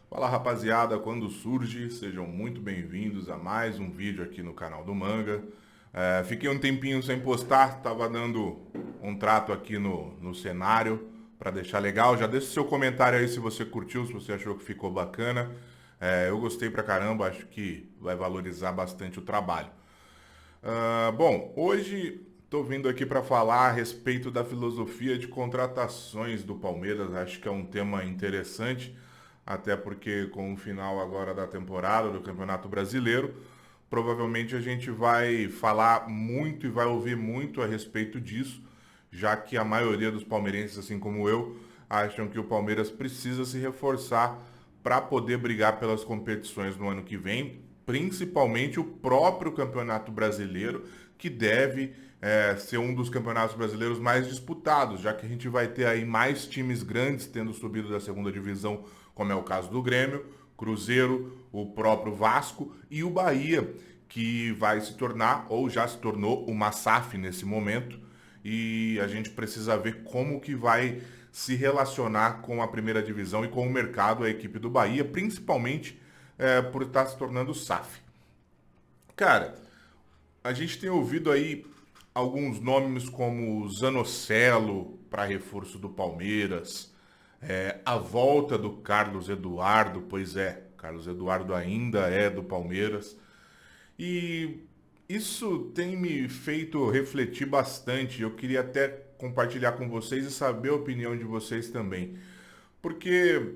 Fala rapaziada, quando surge, sejam muito bem-vindos a mais um vídeo aqui no canal do Manga. Fiquei um tempinho sem postar, tava dando um trato aqui no cenário para deixar legal. Já deixa o seu comentário aí se você curtiu, se você achou que ficou bacana. Eu gostei pra caramba, acho que vai valorizar bastante o trabalho. Bom, hoje estou vindo aqui para falar a respeito da filosofia de contratações do Palmeiras. Acho que é um tema interessante, até porque com o final agora da temporada do Campeonato Brasileiro, provavelmente a gente vai falar muito e vai ouvir muito a respeito disso, já que a maioria dos palmeirenses, assim como eu, acham que o Palmeiras precisa se reforçar para poder brigar pelas competições no ano que vem, principalmente o próprio Campeonato Brasileiro, que deve ser um dos campeonatos brasileiros mais disputados, já que a gente vai ter aí mais times grandes tendo subido da segunda divisão, como é o caso do Grêmio, Cruzeiro, o próprio Vasco e o Bahia, que vai se tornar, ou já se tornou, uma SAF nesse momento, e a gente precisa ver como que vai se relacionar com a primeira divisão e com o mercado, a equipe do Bahia, principalmente por estar se tornando SAF. Cara, a gente tem ouvido aí alguns nomes como Zanocelo para reforço do Palmeiras, a volta do Carlos Eduardo, pois é, Carlos Eduardo ainda é do Palmeiras. E isso tem me feito refletir bastante. Eu queria até compartilhar com vocês e saber a opinião de vocês também. Porque,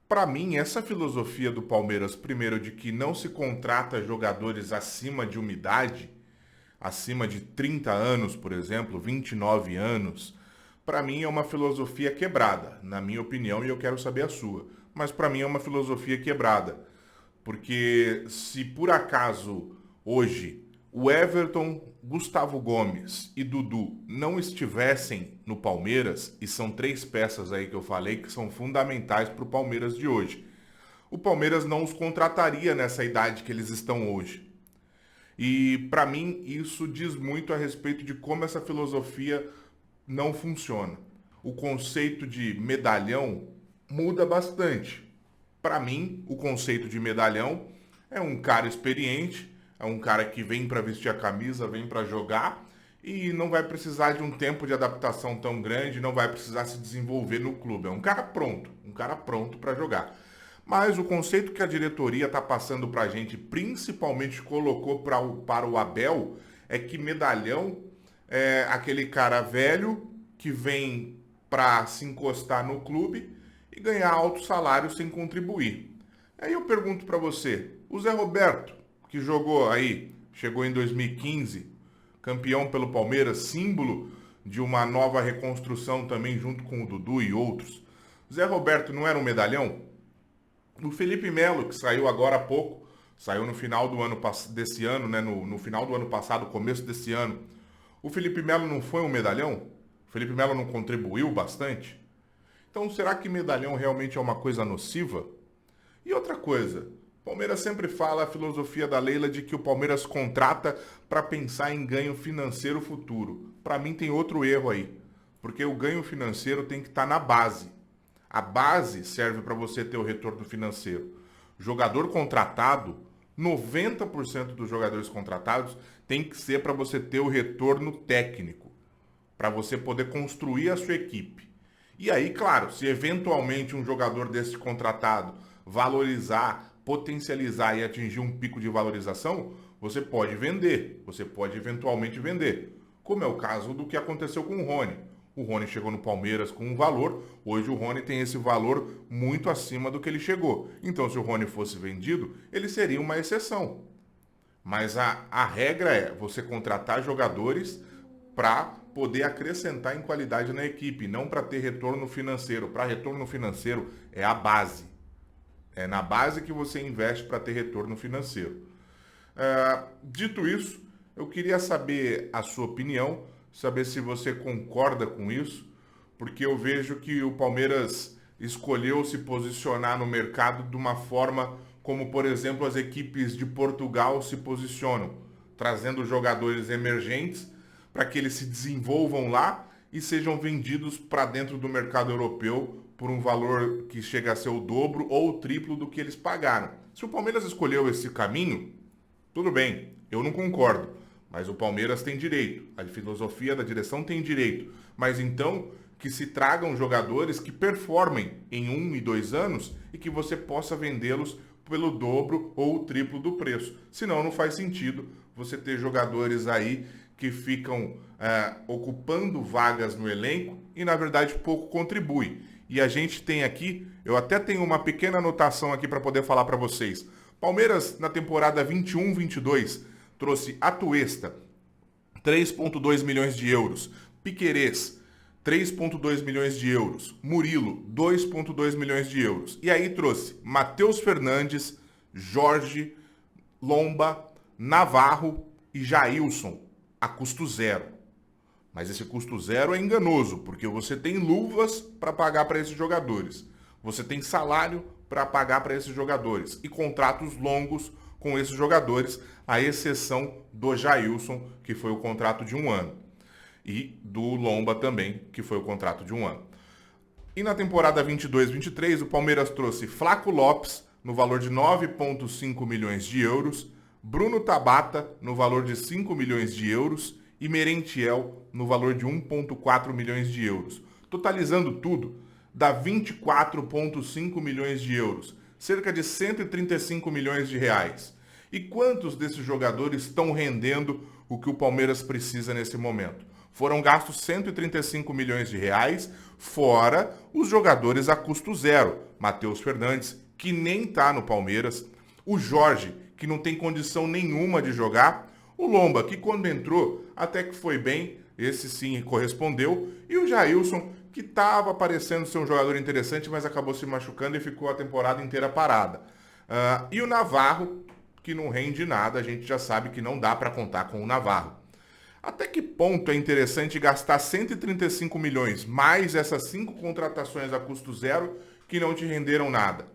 para mim, essa filosofia do Palmeiras, primeiro, de que não se contrata jogadores acima de uma idade, acima de 30 anos, por exemplo, 29 anos, para mim é uma filosofia quebrada, na minha opinião, e eu quero saber a sua. Mas para mim é uma filosofia quebrada, porque se por acaso hoje o Everton, Gustavo Gomes e Dudu não estivessem no Palmeiras, e são três peças aí que eu falei que são fundamentais para o Palmeiras de hoje, o Palmeiras não os contrataria nessa idade que eles estão hoje. E para mim isso diz muito a respeito de como essa filosofia não funciona. O conceito de medalhão muda bastante. Para mim, o conceito de medalhão é um cara experiente, é um cara que vem para vestir a camisa, vem para jogar e não vai precisar de um tempo de adaptação tão grande, não vai precisar se desenvolver no clube. É um cara pronto para jogar. Mas o conceito que a diretoria está passando para a gente, principalmente colocou para o Abel, é que medalhão é aquele cara velho que vem para se encostar no clube e ganhar alto salário sem contribuir. Aí eu pergunto para você, o Zé Roberto, que jogou aí, chegou em 2015, campeão pelo Palmeiras, símbolo de uma nova reconstrução também junto com o Dudu e outros. O Zé Roberto não era um medalhão? O Felipe Melo, que saiu agora há pouco, saiu no final do ano desse ano, né, no final do ano passado, começo desse ano. O Felipe Melo não foi um medalhão? O Felipe Melo não contribuiu bastante? Então, será que medalhão realmente é uma coisa nociva? E outra coisa, o Palmeiras sempre fala a filosofia da Leila de que o Palmeiras contrata para pensar em ganho financeiro futuro. Para mim tem outro erro aí, porque o ganho financeiro tem que estar na base. A base serve para você ter o retorno financeiro. Jogador contratado, 90% dos jogadores contratados tem que ser para você ter o retorno técnico, para você poder construir a sua equipe. E aí, claro, se eventualmente um jogador desse contratado valorizar, potencializar e atingir um pico de valorização, você pode vender, você pode eventualmente vender. Como é o caso do que aconteceu com o Rony. O Rony chegou no Palmeiras com um valor, hoje o Rony tem esse valor muito acima do que ele chegou. Então, se o Rony fosse vendido, ele seria uma exceção. Mas a regra é você contratar jogadores para poder acrescentar em qualidade na equipe, não para ter retorno financeiro. Para retorno financeiro é a base. É na base que você investe para ter retorno financeiro. Dito isso, eu queria saber a sua opinião, saber se você concorda com isso, porque eu vejo que o Palmeiras escolheu se posicionar no mercado de uma forma como, por exemplo, as equipes de Portugal se posicionam, trazendo jogadores emergentes para que eles se desenvolvam lá e sejam vendidos para dentro do mercado europeu por um valor que chega a ser o dobro ou o triplo do que eles pagaram. Se o Palmeiras escolheu esse caminho, tudo bem, eu não concordo, mas o Palmeiras tem direito, a filosofia da direção tem direito, mas então que se tragam jogadores que performem em 1 e 2 anos e que você possa vendê-los pelo dobro ou o triplo do preço. Senão não faz sentido você ter jogadores aí que ficam ocupando vagas no elenco e na verdade pouco contribuem. E a gente tem aqui, eu até tenho uma pequena anotação aqui para poder falar para vocês. Palmeiras na temporada 21-22 trouxe Atuesta, 3,2 milhões de euros. Piquerez, 3,2 milhões de euros. Murilo, 2,2 milhões de euros. E aí trouxe Matheus Fernandes, Jorge, Lomba, Navarro e Jailson, a custo zero. Mas esse custo zero é enganoso, porque você tem luvas para pagar para esses jogadores. Você tem salário para pagar para esses jogadores. E contratos longos com esses jogadores, à exceção do Jailson, que foi o contrato de 1 ano. E do Lomba também, que foi o contrato de 1 ano. E na temporada 22-23, o Palmeiras trouxe Flaco Lopes, no valor de 9,5 milhões de euros, Bruno Tabata, no valor de 5 milhões de euros, e Merentiel, no valor de 1,4 milhões de euros. Totalizando tudo, dá 24,5 milhões de euros, cerca de 135 milhões de reais. E quantos desses jogadores estão rendendo o que o Palmeiras precisa nesse momento? Foram gastos 135 milhões de reais, fora os jogadores a custo zero. Matheus Fernandes, que nem está no Palmeiras. O Jorge, que não tem condição nenhuma de jogar. O Lomba, que quando entrou até que foi bem, esse sim correspondeu. E o Jailson, que estava parecendo ser um jogador interessante, mas acabou se machucando e ficou a temporada inteira parada. E o Navarro, que não rende nada, a gente já sabe que não dá para contar com o Navarro. Até que ponto é interessante gastar 135 milhões mais essas 5 contratações a custo zero que não te renderam nada?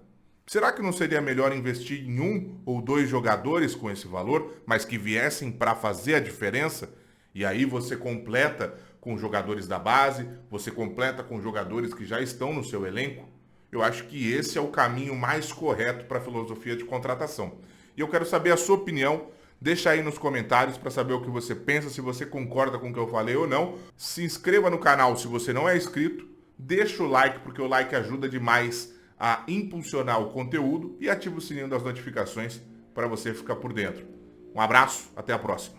Será que não seria melhor investir em 1 ou 2 jogadores com esse valor, mas que viessem para fazer a diferença? E aí você completa com jogadores da base, você completa com jogadores que já estão no seu elenco? Eu acho que esse é o caminho mais correto para a filosofia de contratação. E eu quero saber a sua opinião. Deixa aí nos comentários para saber o que você pensa, se você concorda com o que eu falei ou não. Se inscreva no canal se você não é inscrito. Deixa o like, porque o like ajuda demais a impulsionar o conteúdo. E ativa o sininho das notificações para você ficar por dentro. Um abraço, até a próxima.